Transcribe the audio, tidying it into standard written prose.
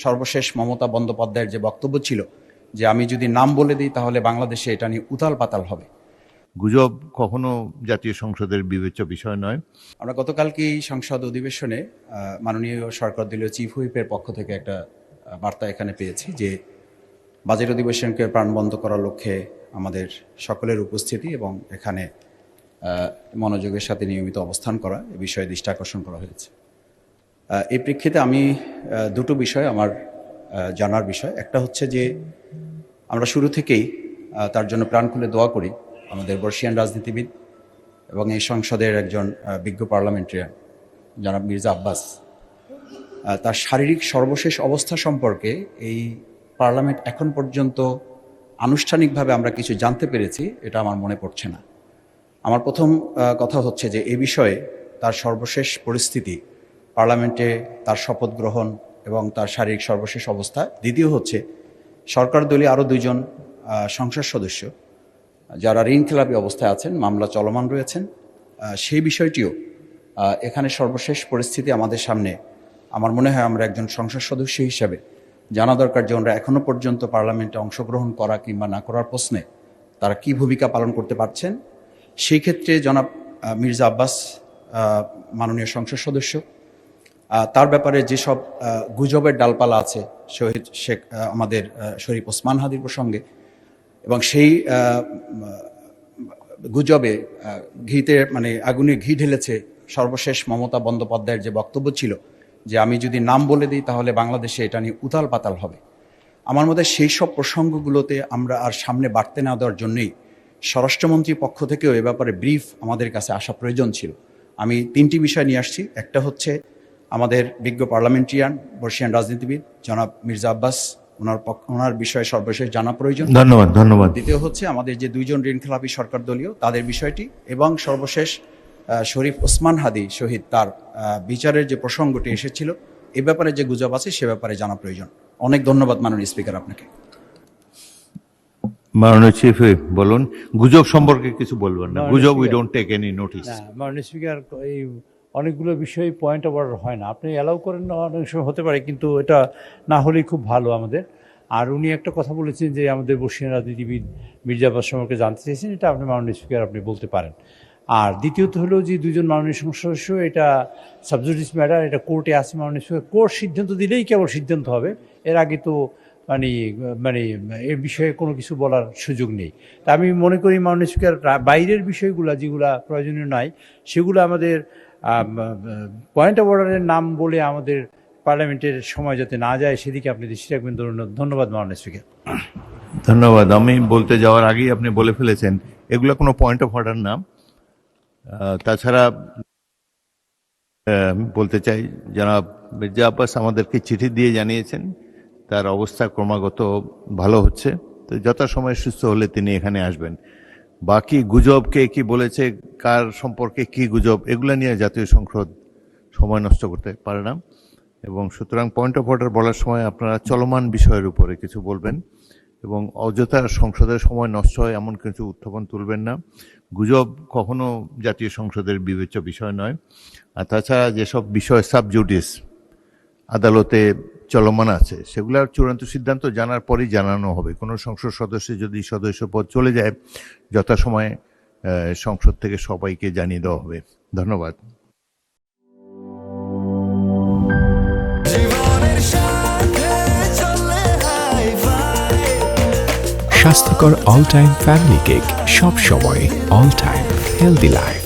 সর্বশেষ মমতা বন্দ্যোপাধ্যায়ের যে বক্তব্য ছিল যে আমি যদি নাম বলে দিই তাহলে বাংলাদেশে এটা নিয়ে উতাল পাতাল হবে। গুজব কখনো জাতীয় সংসদের বিবেচ্য বিষয় নয়। আমরা গতকালকেই সংসদ অধিবেশনে মাননীয় সরকার দলীয় চিফ হুইপের পক্ষ থেকে একটা বার্তা এখানে পেয়েছি যে বাজেট অধিবেশনকে প্রাণবন্ত করার লক্ষ্যে আমাদের সকলের উপস্থিতি এবং এখানে মনোযোগের সাথে নিয়মিত অবস্থান করা এ বিষয়ে দৃষ্টি আকর্ষণ করা হয়েছে। এই প্রেক্ষিতে আমি দুটো বিষয় আমার জানার বিষয়। একটা হচ্ছে যে আমরা শুরু থেকেই তার জন্য প্রাণ খুলে দোয়া করি আমাদের বর্ষিয়ান রাজনীতিবিদ এবং এই সংসদের একজন বিজ্ঞ পার্লামেন্টারিয়ান জনাব মির্জা আব্বাস তার শারীরিক সর্বশেষ অবস্থা সম্পর্কে এই পার্লামেন্ট এখন পর্যন্ত আনুষ্ঠানিকভাবে আমরা কিছু জানতে পেরেছি এটা আমার মনে পড়ছে না। আমার প্রথম কথা হচ্ছে যে এই বিষয়ে তার সর্বশেষ পরিস্থিতি পার্লামেন্টে তার শপথ গ্রহণ এবং তার শারীরিক সর্বশেষ অবস্থা। দ্বিতীয় হচ্ছে সরকার দলীয় আরও দুইজন সংসদ সদস্য যারা ঋণখেলাপি অবস্থায় আছেন, মামলা চলমান রয়েছেন, সেই বিষয়টিও এখানে সর্বশেষ পরিস্থিতি আমাদের সামনে আমার মনে হয় আমরা একজন সংসদ সদস্য হিসাবে জানা দরকার যে ওনারা এখনও পর্যন্ত পার্লামেন্টে অংশগ্রহণ করা কিংবা না করার প্রশ্নে তারা কী ভূমিকা পালন করতে পারছেন। সেই ক্ষেত্রে জনাব মির্জা আব্বাস মাননীয় সংসদ সদস্য তার ব্যাপারে যেসব গুজবের ডালপালা আছে শহীদ শেখ আমাদের শরীফ ওসমান হাদির প্রসঙ্গে এবং সেই গুজবে ঘিতে মানে আগুনে ঘি ঢেলেছে সর্বশেষ মমতা বন্দ্যোপাধ্যায়ের যে বক্তব্য ছিল যে আমি যদি নাম বলে দিই তাহলে বাংলাদেশে এটা নিয়ে উতাল পাতাল হবে। আমার মতে সেই সব প্রসঙ্গগুলোতে আমরা আর সামনে বাড়তে না দেওয়ার জন্যই স্বরাষ্ট্রমন্ত্রীর পক্ষ থেকেও এ ব্যাপারে ব্রিফ আমাদের কাছে আসা প্রয়োজন ছিল। আমি তিনটি বিষয় নিয়ে আসছি। একটা হচ্ছে আমাদের বিজ্ঞ পার্লামেন্টারিয়ান বর্ষিয়ান রাজনীতিবিদ জনাব মির্জা আব্বাস ওনার বিষয়ে সর্বশেষ জানা প্রয়োজন। ধন্যবাদ। দ্বিতীয় হচ্ছে আমাদের যে দুইজন ঋণখেলাপি সরকার দলীয় তাদের বিষয়টি এবং সর্বশেষ শরীফ ওসমান হাদি শহীদ তার বিচারের যে প্রসঙ্গটি এসেছিল এ ব্যাপারে যে গুজব আছে সে ব্যাপারে জানা প্রয়োজন। অনেক ধন্যবাদ মাননীয় স্পিকার আপনাকে। মাননীয় চিফ বলুন, গুজব সম্পর্কে কিছু বলবেন না? গুজব we don't take any notice. মাননীয় স্পিকার, এই অনেকগুলো বিষয় পয়েন্ট অফ অর্ডার হয় না, আপনি অ্যালাউ করেন না, অনেক সময় হতে পারে, কিন্তু এটা না হলেই খুব ভালো আমাদের। আর উনি একটা কথা বলেছেন যে আমাদের বর্ষিয়ান রাজনীতিবিদ মির্জা আব্বাস সম্পর্কে জানতে চেয়েছেন, এটা আপনি মাননীয় স্পিকার আপনি বলতে পারেন। আর দ্বিতীয়ত হলো যে দুজন মাননীয় সংসদ সদস্য, এটা সাবজুডিস ম্যাটার, এটা কোর্টে আছে। মাননীয় স্পিকার কোর্ট সিদ্ধান্ত দিলেই কেবল সিদ্ধান্ত হবে, এর আগে তো মানে মানে এ বিষয়ে কোনো কিছু বলার সুযোগ নেই। তা আমি মনে করি মাননীয় স্পিকার বাইরের বিষয়গুলো যেগুলো প্রয়োজনীয় নয় সেগুলো আমাদের পয়েন্ট অফ অর্ডারের নাম বলে আমাদের পার্লামেন্টের সময় যাতে না যায় সেদিকে আপনি দৃষ্টি রাখবেন। ধন্যবাদ মাননীয় স্পিকার। ধন্যবাদ। আমি বলতে যাওয়ার আগেই আপনি বলে ফেলেছেন এগুলো কোনো পয়েন্ট অফ অর্ডার না। তাছাড়া বলতে চাই জনাব মির্জা আব্বাস আমাদেরকে চিঠি দিয়ে জানিয়েছেন তার অবস্থা ক্রমাগত ভালো হচ্ছে, তো যথাসময়ে সুস্থ হলে তিনি এখানে আসবেন। বাকি গুজব কে কি বলেছে, কার সম্পর্কে কি গুজব, এগুলো নিয়ে জাতীয় সংসদ সময় নষ্ট করতে পারে না, এবং সুতরাং পয়েন্ট অফ অর্ডার বলার সময় আপনারা চলমান বিষয়ের উপরে কিছু বলবেন এবং অযথা সংসদের সময় নষ্ট হয় এমন কিছু উত্থাপন তুলবেন না। গুজব কখনো জাতীয় সংসদের বিবেচ্য বিষয় নয়। আর তাছাড়া যেসব বিষয় সাবজুডিস আদালতে চলমান আছে সেগুলোর চূড়ান্ত সিদ্ধান্ত জানার পরই জানানো হবে। কোনো সংসদ সদস্য যদি সদস্য পদ চলে যায় যথাসময়ে সংসদ থেকে সবাইকে জানিয়ে দেওয়া হবে। ধন্যবাদ। স্বাস্থ্যকর অল টাইম ফ্যামিলি কেক, সব সময় অল টাইম হেলদি লাইফ।